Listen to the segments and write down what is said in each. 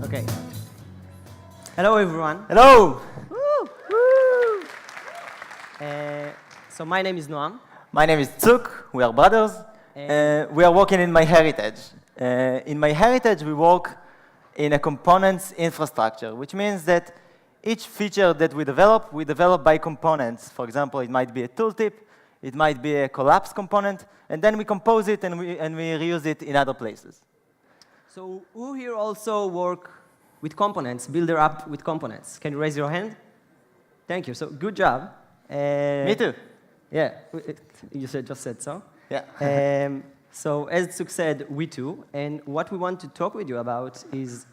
Okay. Hello, everyone. Hello! Woo! Woo! So my name is Noam. My name is Tzook. We are brothers. We are working in MyHeritage. In MyHeritage, we work in a components infrastructure, which means that each feature that we develop by components. For example, it might be a tooltip, it might be a collapse component, and then we compose it and we reuse it in other places. So who here also work with components, build their app with components? Can you raise your hand? Thank you. So good job. Me too. Yeah, you just said so. Yeah. So as Tzook said, we too. And what we want to talk with you about is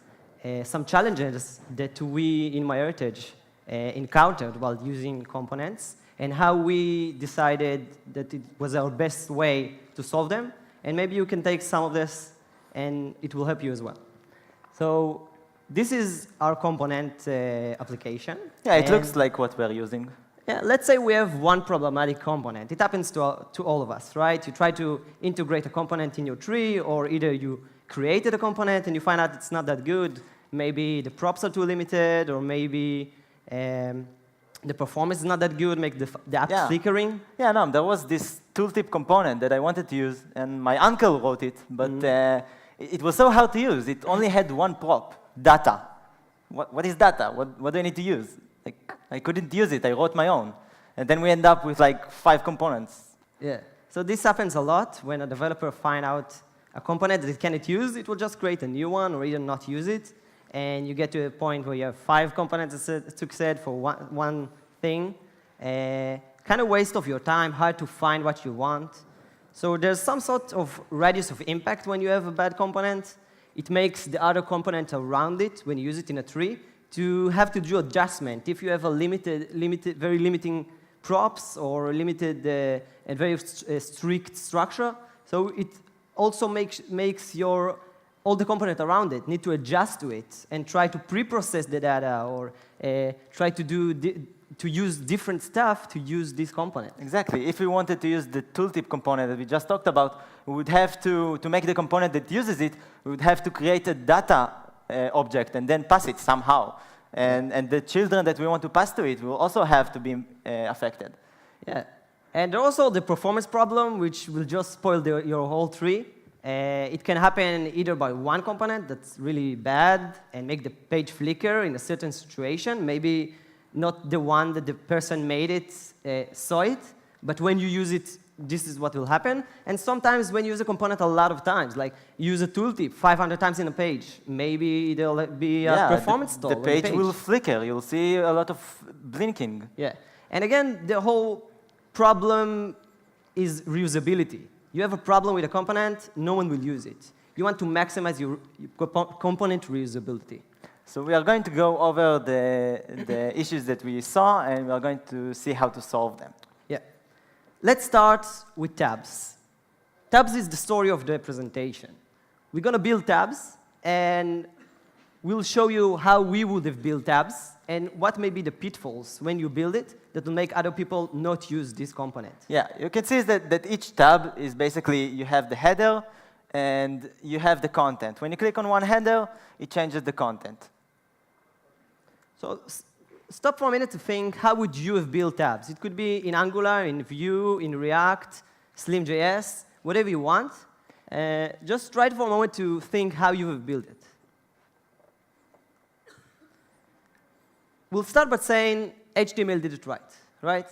some challenges that we in MyHeritage encountered while using components, and how we decided that it was our best way to solve them. And maybe you can take some of this, and it will help you as well. So this is our component application. Yeah, it looks like what we're using. Yeah, let's say we have one problematic component. It happens to all of us, right? You try to integrate a component in your tree, or either you created a component and you find out it's not that good. Maybe the props are too limited, or maybe the performance is not that good, make the app flickering. Yeah, no, there was this tooltip component that I wanted to use, and my uncle wrote it, but it was so hard to use. It only had one prop, data. What is data? What do I need to use? Like, I couldn't use it. I wrote my own. And then we end up with like 5 components. Yeah. So this happens a lot when a developer finds out a component that it cannot use. It will just create a new one, or either not use it. And you get to a point where you have 5 components, as Tzook said, for one thing. Kind of waste of your time, hard to find what you want. So there's some sort of radius of impact when you have a bad component. It makes the other component around it, when you use it in a tree, to have to do adjustment. If you have a very limiting props, or limited and very strict structure, so it also makes all the component around it need to adjust to it and try to pre-process the data, or try to use different stuff to use this component. Exactly. If we wanted to use the tooltip component that we just talked about, we would have to make the component that uses it, we would have to create a data object and then pass it somehow. And the children that we want to pass to it will also have to be affected. Yeah. And also the performance problem, which will just spoil your whole tree. It can happen either by one component that's really bad and make the page flicker in a certain situation. Maybe not the one that the person made it saw it, but when you use it, this is what will happen. And sometimes when you use a component a lot of times, like use a tooltip 500 times in a page, maybe there'll be a performance stall. The page will flicker. You'll see a lot of blinking. Yeah. And again, the whole problem is reusability. You have a problem with a component, no one will use it. You want to maximize your component reusability. So we are going to go over the issues that we saw, and we are going to see how to solve them. Yeah. Let's start with tabs. Tabs is the story of the presentation. We're going to build tabs, and we'll show you how we would have built tabs, and what may be the pitfalls when you build it that will make other people not use this component. Yeah, you can see that each tab is basically, you have the header, and you have the content. When you click on one header, it changes the content. So stop for a minute to think, how would you have built tabs? It could be in Angular, in Vue, in React, Slim.js, whatever you want. Just try for a moment to think how you have built it. We'll start by saying HTML did it right?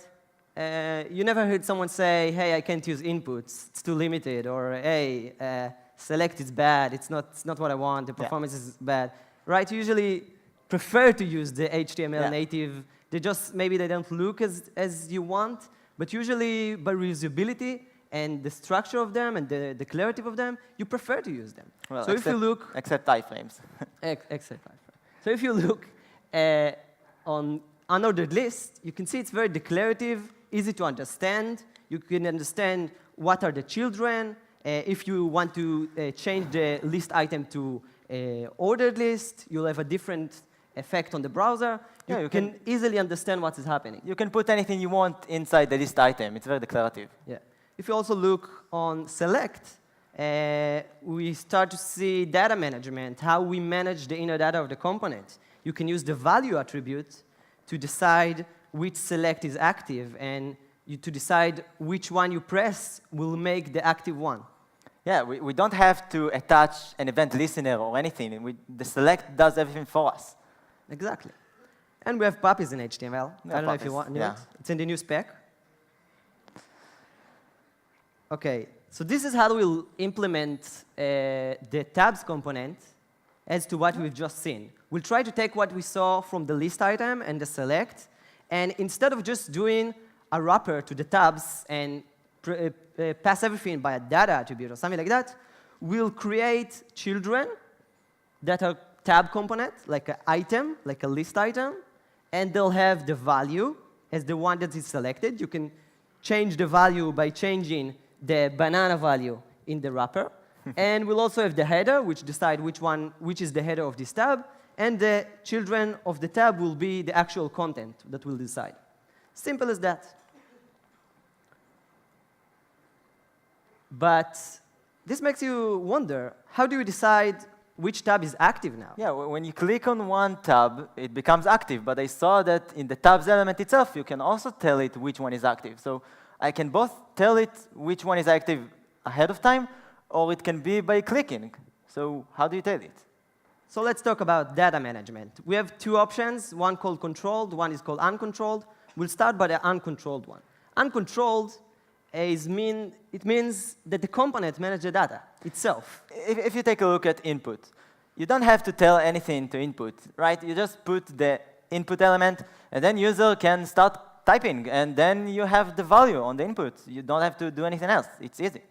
You never heard someone say, hey, I can't use inputs, it's too limited, or hey, select is bad, it's not what I want, the performance is bad, right? You usually prefer to use the HTML native. Maybe they don't look as you want, but usually by reusability and the structure of them and the declarative of them, you prefer to use them. Well, so if you look, except iframes. Except iframes. So if you look on unordered list, you can see it's very declarative, easy to understand. You can understand what are the children. If you want to change the list item to ordered list, you'll have a different effect on the browser. You can easily understand what is happening. You can put anything you want inside the list item. It's very declarative. Yeah. If you also look on select, we start to see data management, how we manage the inner data of the component. You can use the value attribute to decide which select is active, and to decide which one you press will make the active one. Yeah, we don't have to attach an event listener or anything. The select does everything for us. Exactly. And we have puppies in HTML. Yeah, I don't know if you want yeah. it. It's in the new spec. OK, so this is how we'll implement the tabs component as to what we've just seen. We'll try to take what we saw from the list item and the select, and instead of just doing a wrapper to the tabs and pass everything by a data attribute or something like that, we'll create children that are tab component, like an item, like a list item, and they'll have the value as the one that is selected. You can change the value by changing the banana value in the wrapper. And we'll also have the header, which decide which is the header of this tab, and the children of the tab will be the actual content that we'll decide. Simple as that. But this makes you wonder, how do you decide which tab is active now? Yeah, when you click on one tab, it becomes active. But I saw that in the tabs element itself, you can also tell it which one is active. So I can both tell it which one is active ahead of time, or it can be by clicking. So how do you tell it? So let's talk about data management. We have two options, one called controlled, one is called uncontrolled. We'll start by the uncontrolled one. Uncontrolled it means that the component manages the data itself. If you take a look at input, you don't have to tell anything to input, right? You just put the input element, and then user can start typing, and then you have the value on the input. You don't have to do anything else. It's easy.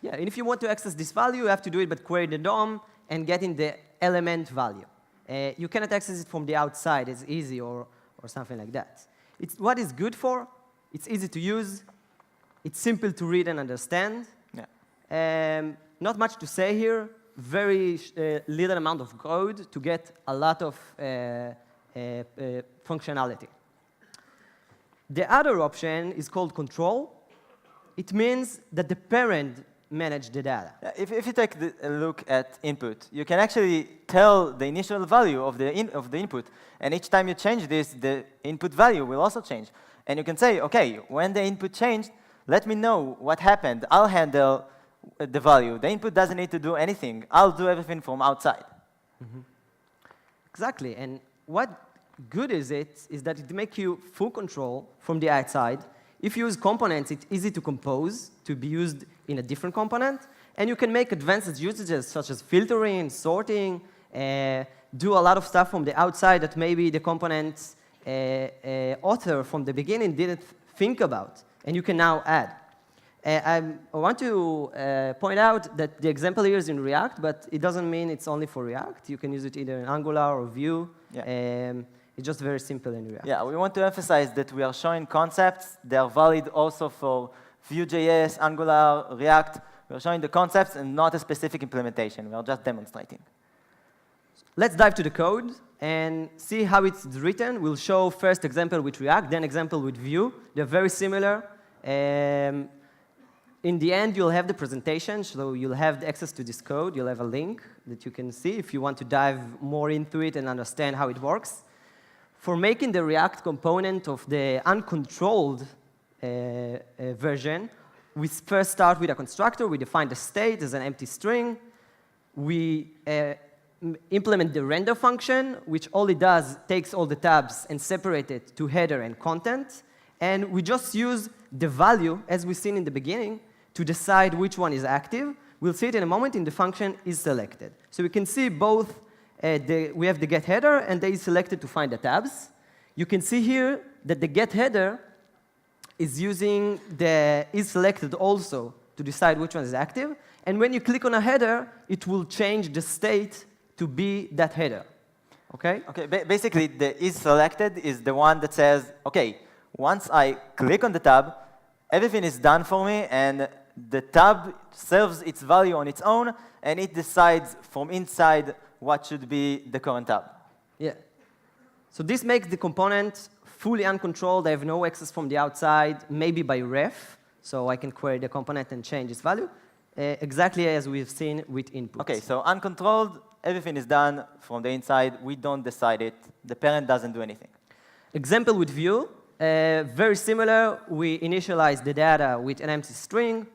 Yeah, and if you want to access this value, you have to do it by querying the DOM and getting the element value. You cannot access it from the outside. It's easy or something like that. What is good for? It's easy to use. It's simple to read and understand. Yeah. Not much to say here. Very little amount of code to get a lot of functionality. The other option is called control. It means that the parent manages the data. If you take a look at input, you can actually tell the initial value of the input. And each time you change this, the input value will also change. And you can say, OK, when the input changed, let me know what happened. I'll handle the value. The input doesn't need to do anything. I'll do everything from outside. Mm-hmm. Exactly. And what good is that it makes you full control from the outside. If you use components, it's easy to compose, to be used in a different component. And you can make advanced usages, such as filtering, sorting, do a lot of stuff from the outside that maybe the component's author from the beginning didn't think about. And you can now add. I want to point out that the example here is in React, but it doesn't mean it's only for React. You can use it either in Angular or Vue. Yeah. It's just very simple in React. Yeah, we want to emphasize that we are showing concepts. They are valid also for Vue.js, Angular, React. We are showing the concepts and not a specific implementation. We are just demonstrating. Let's dive to the code and see how it's written. We'll show first example with React, then example with Vue. They're very similar. In the end, you'll have the presentation, so you'll have the access to this code. You'll have a link that you can see if you want to dive more into it and understand how it works. For making the React component of the uncontrolled version, we first start with a constructor. We define the state as an empty string. We implement the render function, which all it does, takes all the tabs and separates it to header and content. And we just use the value, as we've seen in the beginning, to decide which one is active. We'll see it in a moment in the function is selected. So we can see both, we have the get header, and the is selected to find the tabs. You can see here that the get header is using the is selected also to decide which one is active. And when you click on a header, it will change the state to be that header. OK? OK, basically, the is selected is the one that says, OK, once I click on the tab, everything is done for me, and the tab serves its value on its own, and it decides from inside what should be the current tab. Yeah. So this makes the component fully uncontrolled. I have no access from the outside, maybe by ref, so I can query the component and change its value. exactly as we've seen with input. Okay, so uncontrolled, everything is done from the inside. We don't decide it. The parent doesn't do anything. Example with view, very similar. We initialize the data with an empty string.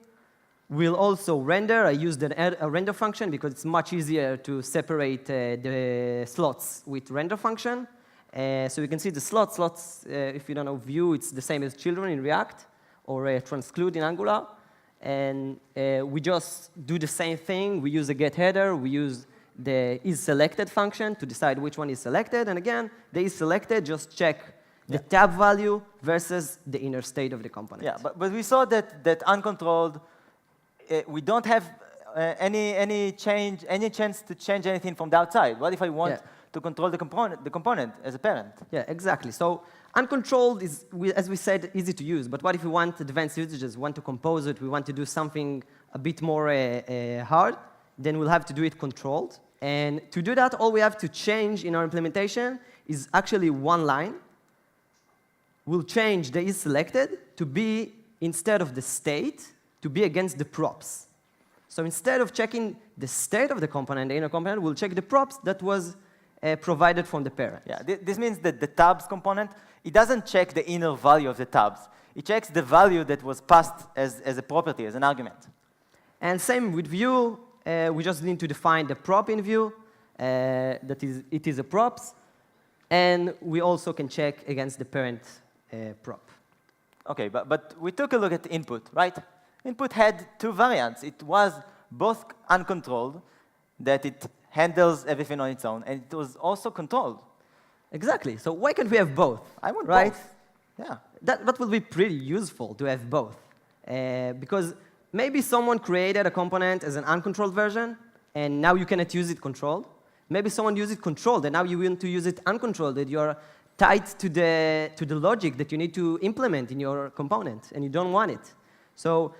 We'll also render. I used a render function because it's much easier to separate the slots with render function. So you can see the slots. If you don't know view, it's the same as children in React or transclude in Angular. And we just do the same thing. We use a get header. We use the isSelected function to decide which one is selected. And again, the isSelected just check the tab value versus the inner state of the component. Yeah, but we saw that uncontrolled, we don't have any chance to change anything from the outside. What if I want to control the component as a parent? Yeah, exactly. So uncontrolled is, as we said, easy to use. But what if we want advanced usages, want to compose it, we want to do something a bit more hard, then we'll have to do it controlled. And to do that, all we have to change in our implementation is actually one line. We'll change the isSelected to be, instead of the state, to be against the props. So instead of checking the state of the component, the inner component, we'll check the props that was provided from the parent. Yeah, this means that the tabs component, it doesn't check the inner value of the tabs. It checks the value that was passed as a property, as an argument. And same with view. We just need to define the prop in view. It is a props. And we also can check against the parent prop. OK, but we took a look at input, right? Input had two variants. It was both uncontrolled, that it handles everything on its own, and it was also controlled. Exactly. So why can't we have both? I want right? both. Yeah. That will be pretty useful to have both. Because maybe someone created a component as an uncontrolled version, and now you cannot use it controlled. Maybe someone used it controlled, and now you want to use it uncontrolled, that you're tied to the logic that you need to implement in your component, and you don't want it. So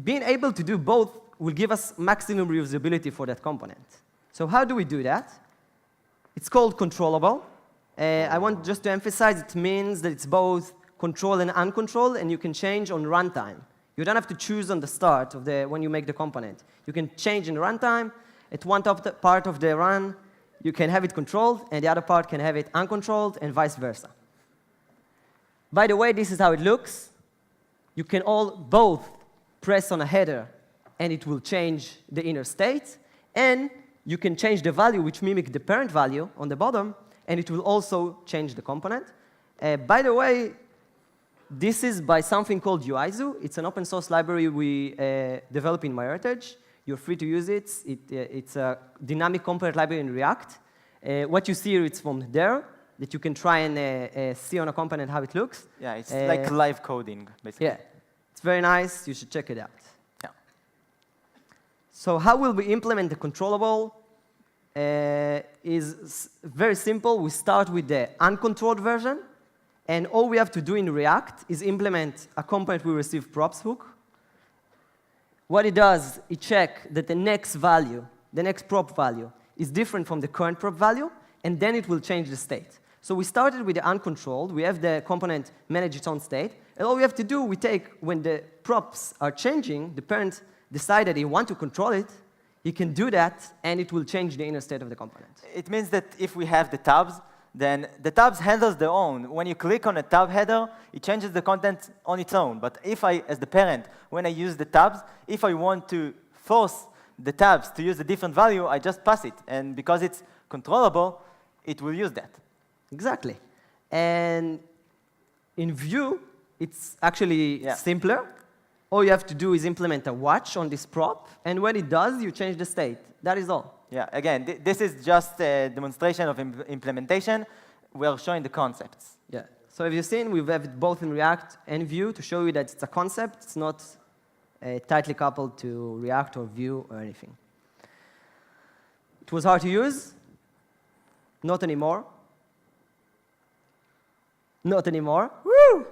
being able to do both will give us maximum reusability for that component. So how do we do that? It's called controllable. I want just to emphasize it means that it's both controlled and uncontrolled, and you can change on runtime. You don't have to choose on the start of when you make the component. You can change in runtime. At one part of the run, you can have it controlled, and the other part can have it uncontrolled, and vice versa. By the way, this is how it looks. You can both press on a header, and it will change the inner state. And you can change the value, which mimic the parent value on the bottom, and it will also change the component. By the way, this is by something called UIZoo. It's an open source library we develop in MyHeritage. You're free to use it. It's a dynamic component library in React. What you see here, it's from there, that you can try and see on a component how it looks. Yeah, it's like live coding, basically. Yeah, it's very nice. You should check it out. Yeah. So how will we implement the controllable? Is very simple. We start with the uncontrolled version. And all we have to do in React is implement a component we receive props hook. What it does, it checks that the next value, the next prop value, is different from the current prop value, and then it will change the state. So we started with the uncontrolled. We have the component manage its own state. And all we have to do, we take, when the props are changing, the parent decided he wants to control it, he can do that, and it will change the inner state of the component. It means that if we have the tabs, then the tabs handles their own. When you click on a tab header, it changes the content on its own. But if I, as the parent, when I use the tabs, if I want to force the tabs to use a different value, I just pass it. And because it's controllable, it will use that. Exactly. And in Vue, it's actually simpler. All you have to do is implement a watch on this prop. And when it does, you change the state. That is all. Yeah, again, this is just a demonstration of implementation. We are showing the concepts. Yeah. So have you seen, we have it both in React and Vue to show you that it's a concept. It's not tightly coupled to React or Vue or anything. It was hard to use. Not anymore. Not anymore. Woo!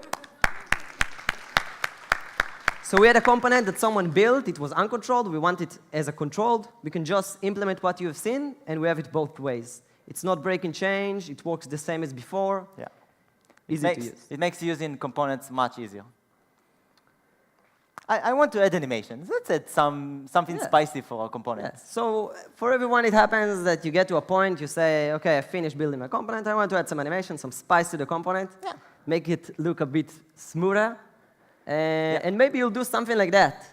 So we had a component that someone built. It was uncontrolled. We want it as a controlled. We can just implement what you have seen, and we have it both ways. It's not break and change. It works the same as before. Yeah. Easy to use. It makes using components much easier. I want to add animations. Let's add something spicy for our components. Yeah. So for everyone, it happens that you get to a point, you say, OK, I finished building my component. I want to add some animation, some spice to the component, make it look a bit smoother. And maybe you'll do something like that.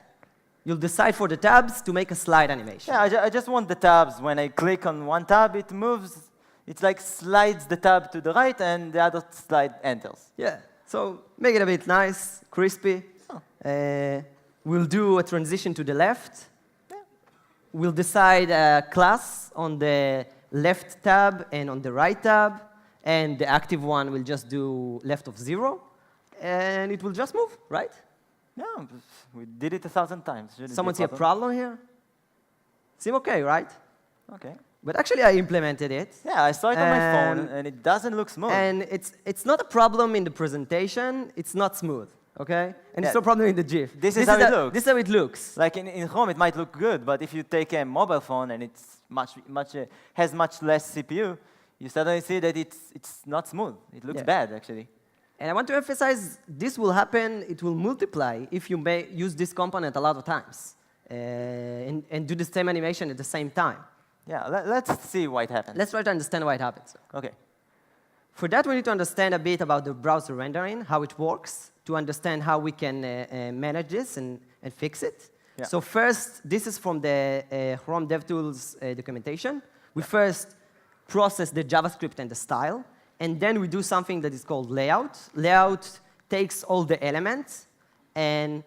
You'll decide for the tabs to make a slide animation. Yeah, I just want the tabs. When I click on one tab, it moves. It like slides the tab to the right, and the other slide enters. Yeah. So make it a bit nice, crispy. We'll do a transition to the left. Yeah. We'll decide a class on the left tab and on the right tab. And the active one will just do left of 0. And it will just move, right? Yeah, we did it 1,000 times. Someone see a problem here? Seem OK, right? OK. But actually, I implemented it. Yeah, I saw it on my phone, and it doesn't look smooth. And it's not a problem in the presentation. It's not smooth, OK? And it's no problem in the GIF. This is how it looks. This is how it looks. Like in Chrome, it might look good, but if you take a mobile phone and it's has much less CPU, you suddenly see that it's not smooth. It looks bad, actually. And I want to emphasize, this will happen, it will multiply if you may use this component a lot of times and do the same animation at the same time. Yeah, let's see why it happens. Let's try to understand why it happens. OK. For that, we need to understand a bit about the browser rendering, how it works, to understand how we can manage this and fix it. Yeah. So first, this is from the Chrome DevTools documentation. We first process the JavaScript and the style. And then we do something that is called layout. Layout takes all the elements and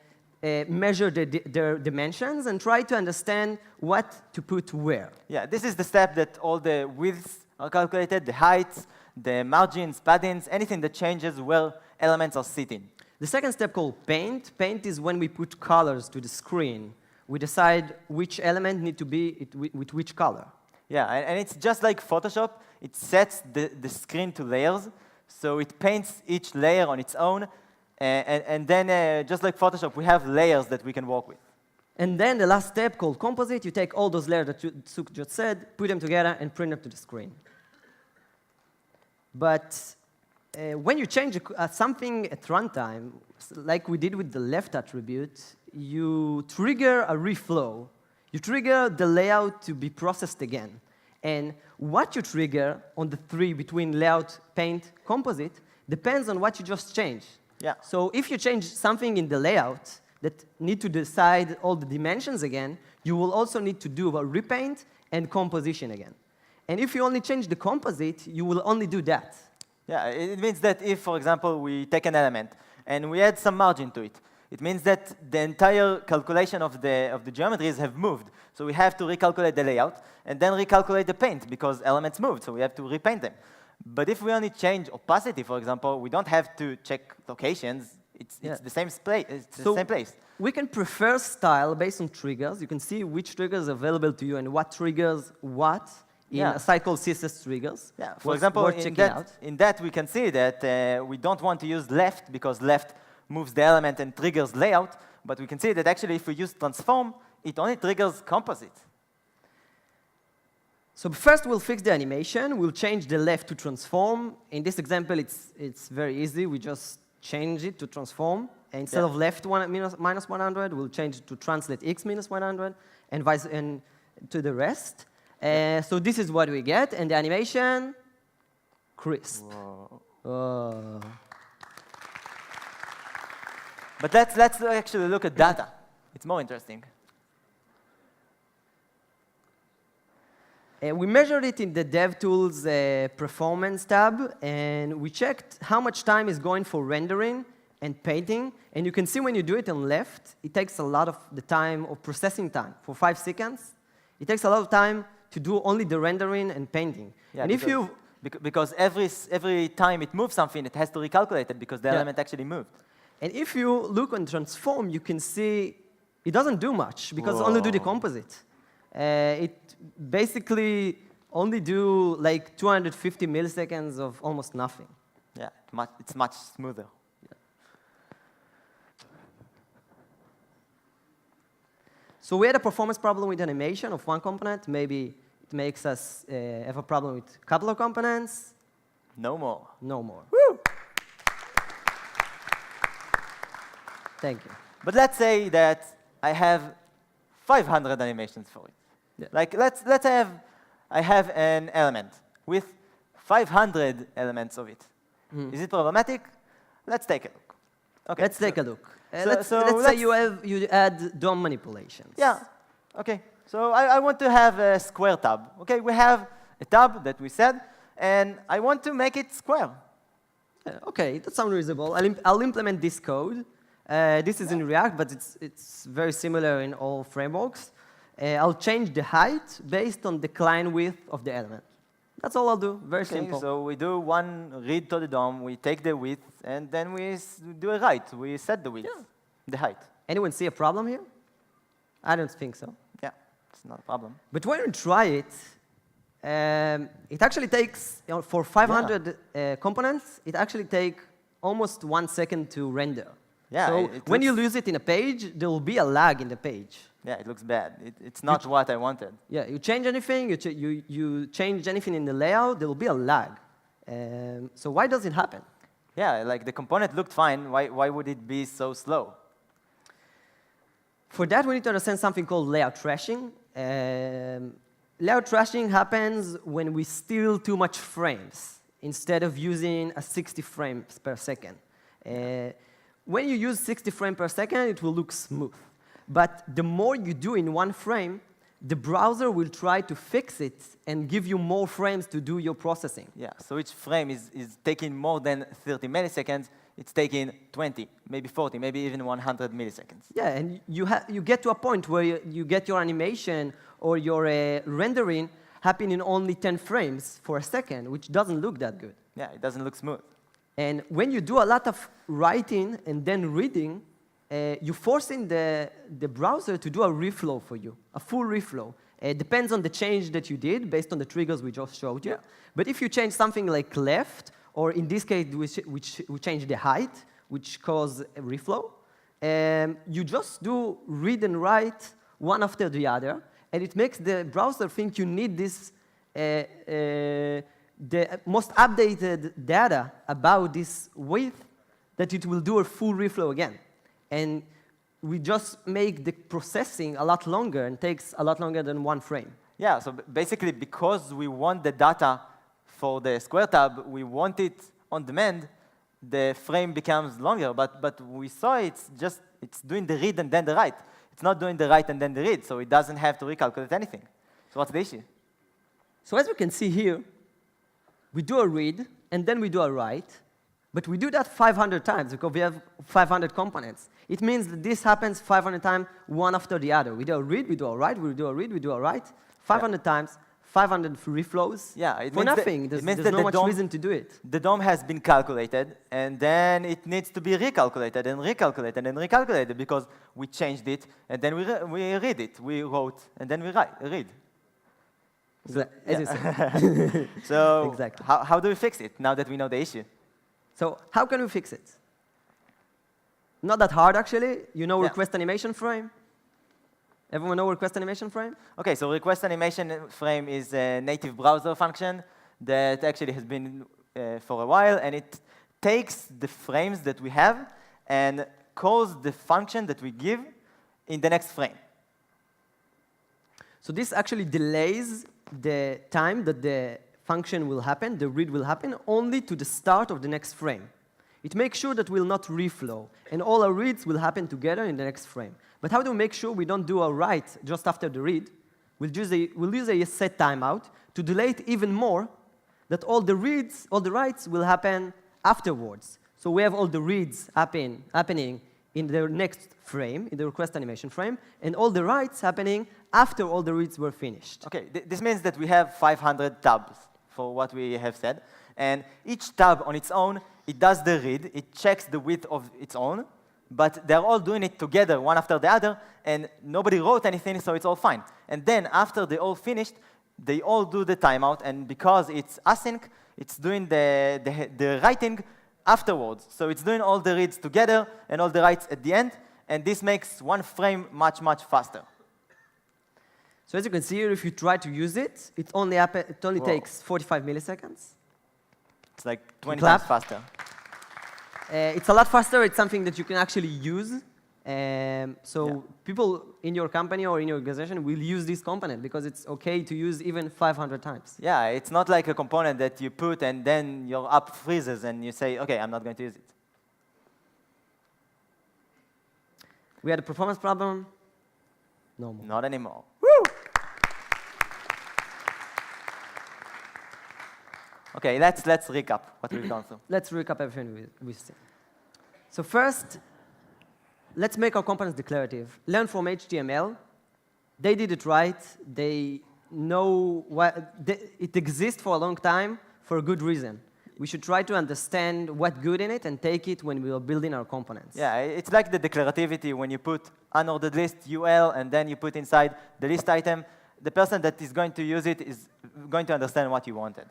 measure their dimensions and try to understand what to put where. Yeah, this is the step that all the widths are calculated, the heights, the margins, paddings, anything that changes where elements are sitting. The second step called paint. Paint is when we put colors to the screen. We decide which element need to be with which color. Yeah, and it's just like Photoshop. It sets the screen to layers, so it paints each layer on its own. And then, just like Photoshop, we have layers that we can work with. And then the last step, called composite, you take all those layers that Tzook just said, put them together, and print them to the screen. But when you change something at runtime, like we did with the left attribute, you trigger a reflow. You trigger the layout to be processed again. And what you trigger on the three between layout, paint, composite depends on what you just changed. Yeah. So if you change something in the layout that need to decide all the dimensions again, you will also need to do a repaint and composition again. And if you only change the composite, you will only do that. Yeah, it means that if, for example, we take an element and we add some margin to it, it means that the entire calculation of the geometries have moved. So we have to recalculate the layout and then recalculate the paint because elements moved, so we have to repaint them. But if we only change opacity, for example, we don't have to check locations. It's the same place. It's the same place. We can prefer style based on triggers. You can see which triggers are available to you and what triggers what in a site called CSS triggers. Yeah. For example, in that we can see that we don't want to use left because left moves the element and triggers layout. But we can see that actually if we use transform, it only triggers composite. So first, we'll fix the animation. We'll change the left to transform. In this example, it's very easy. We just change it to transform. And instead of left minus 100, we'll change it to translate x minus 100 and to the rest. So this is what we get. And the animation, crisp. Whoa. But let's actually look at data. It's more interesting. We measured it in the DevTools performance tab, and we checked how much time is going for rendering and painting. And you can see when you do it on left, it takes a lot of the time of processing time. For 5 seconds, it takes a lot of time to do only the rendering and painting. Yeah, and because every time it moves something, it has to recalculate it because the element actually moved. And if you look on transform, you can see it doesn't do much because it only do the composite. It basically only do like 250 milliseconds of almost nothing. Yeah, it's much smoother. Yeah. So we had a performance problem with animation of one component. Maybe it makes us have a problem with a couple of components. No more. No more. Woo! Thank you. But let's say that I have 500 animations for it. Yeah. Like, I have an element with 500 elements of it. Is it problematic? Let's take a look. Okay. Let's take a look. let's Let's say you add DOM manipulations. Yeah. Okay. So I want to have a square tab. Okay, we have a tab that we said, and I want to make it square. Okay, that sounds reasonable. I'll implement this code. This is in React, but it's very similar in all frameworks. I'll change the height based on the client width of the element. That's all I'll do. Very simple. So we do one read to the DOM, we take the width, and then we do a write. We set the width, the height. Anyone see a problem here? I don't think so. Yeah, it's not a problem. But when you try it, it actually takes, for 500 components, it actually takes almost 1 second to render. Yeah, so when you lose it in a page, there will be a lag in the page. Yeah, it looks bad. It's not what I wanted. Yeah, you change anything, you change anything in the layout, there will be a lag. So why does it happen? Yeah, like the component looked fine. Why would it be so slow? For that, we need to understand something called layout trashing. Layout trashing happens when we steal too much frames instead of using a 60 frames per second. When you use 60 frames per second, it will look smooth. But the more you do in one frame, the browser will try to fix it and give you more frames to do your processing. Yeah, so each frame is taking more than 30 milliseconds. It's taking 20, maybe 40, maybe even 100 milliseconds. Yeah, and you get to a point where you get your animation or your rendering happen in only 10 frames for a second, which doesn't look that good. Yeah, it doesn't look smooth. And when you do a lot of writing and then reading, you're forcing the browser to do a reflow for you, a full reflow. It depends on the change that you did based on the triggers we just showed you. Yeah. But if you change something like left, or in this case, we change the height, which causes a reflow, you just do read and write one after the other, and it makes the browser think you need this the most updated data about this width, that it will do a full reflow again. And we just make the processing a lot longer and takes a lot longer than one frame. Yeah, so basically because we want the data for the square tab, we want it on demand, the frame becomes longer, but we saw it's doing the read and then the write. It's not doing the write and then the read, so it doesn't have to recalculate anything. So what's the issue? So as we can see here, we do a read and then we do a write, but we do that 500 times because we have 500 components. It means that this happens 500 times, one after the other. We do a read, we do a write, we do a read, we do a write, 500 times, 500 reflows. Yeah, for nothing. There's no much reason to do it. The DOM has been calculated, and then it needs to be recalculated and recalculated and recalculated because we changed it, and then we read it. We wrote, and then we read. As you said. So exactly. How do we fix it now that we know the issue? So how can we fix it? Not that hard, actually. You know request animation frame? Everyone know request animation frame? OK, so request animation frame is a native browser function that actually has been for a while, and it takes the frames that we have and calls the function that we give in the next frame. So this actually delays the time that the function will happen, the read will happen, only to the start of the next frame. It makes sure that we'll not reflow, and all our reads will happen together in the next frame. But how do we make sure we don't do a write just after the read? We'll use a set timeout to delay it even more, that all the writes will happen afterwards. So we have all the reads happening in the next frame, in the request animation frame, and all the writes happening after all the reads were finished. OK, this means that we have 500 tabs for what we have said. And each tab on its own, it does the read. It checks the width of its own. But they're all doing it together, one after the other. And nobody wrote anything, so it's all fine. And then after they all finished, they all do the timeout. And because it's async, it's doing the writing afterwards. So it's doing all the reads together and all the writes at the end. And this makes one frame much, much faster. So as you can see here, if you try to use it, it only takes 45 milliseconds. It's like 20 times faster. It's a lot faster. It's something that you can actually use. So people in your company or in your organization will use this component because it's okay to use even 500 times. Yeah, it's not like a component that you put and then your app freezes and you say, OK, I'm not going to use it. We had a performance problem. No more. Not anymore. Woo! OK, let's recap what we've gone through. Let's recap everything we've seen. So first, let's make our components declarative. Learn from HTML. They did it right. They know it exists for a long time for a good reason. We should try to understand what's good in it and take it when we are building our components. Yeah, it's like the declarativity when you put unordered list UL and then you put inside the list item. The person that is going to use it is going to understand what you wanted.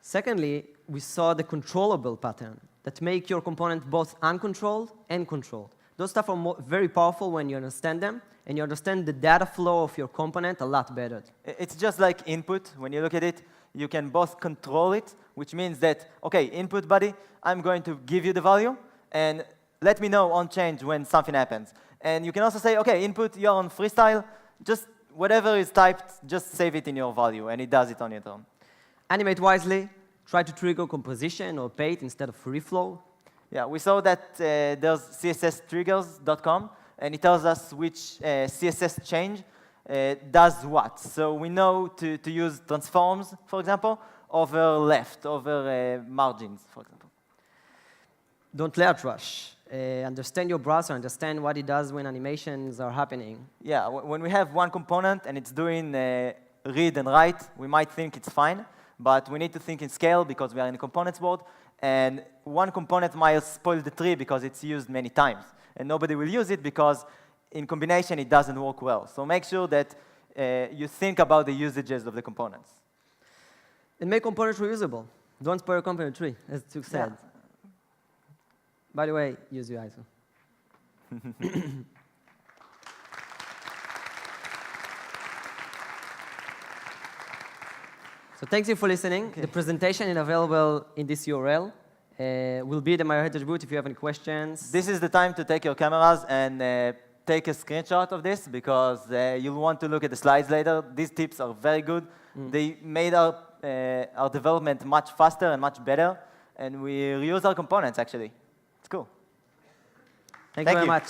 Secondly, we saw the controllable pattern that make your component both uncontrolled and controlled. Those stuff are very powerful when you understand them, and you understand the data flow of your component a lot better. It's just like input. When you look at it, you can both control it, which means that, OK, input body, I'm going to give you the value, and let me know on change when something happens. And you can also say, OK, input, you're on freestyle. Just whatever is typed, just save it in your value, and it does it on its own. Animate wisely. Try to trigger composition or pate instead of free flow. Yeah, we saw that there's CSStriggers.com, and it tells us which CSS change does what. So we know to use transforms, for example, over left, over margins, for example. Don't layout rush. Understand your browser, understand what it does when animations are happening. Yeah, when we have one component and it's doing read and write, we might think it's fine. But we need to think in scale because we are in a components world. And one component might spoil the tree because it's used many times. And nobody will use it because in combination it doesn't work well. So make sure that you think about the usages of the components. And make components reusable. Don't spoil your component tree, as Tzook said. Yeah. By the way, use your ISO. So thanks you for listening. Okay. The presentation is available in this URL. Will be the My Heritage booth if you have any questions. This is the time to take your cameras and take a screenshot of this because you'll want to look at the slides later. These tips are very good. They made our development much faster and much better. And we reuse our components, actually. It's cool. Thank you very much.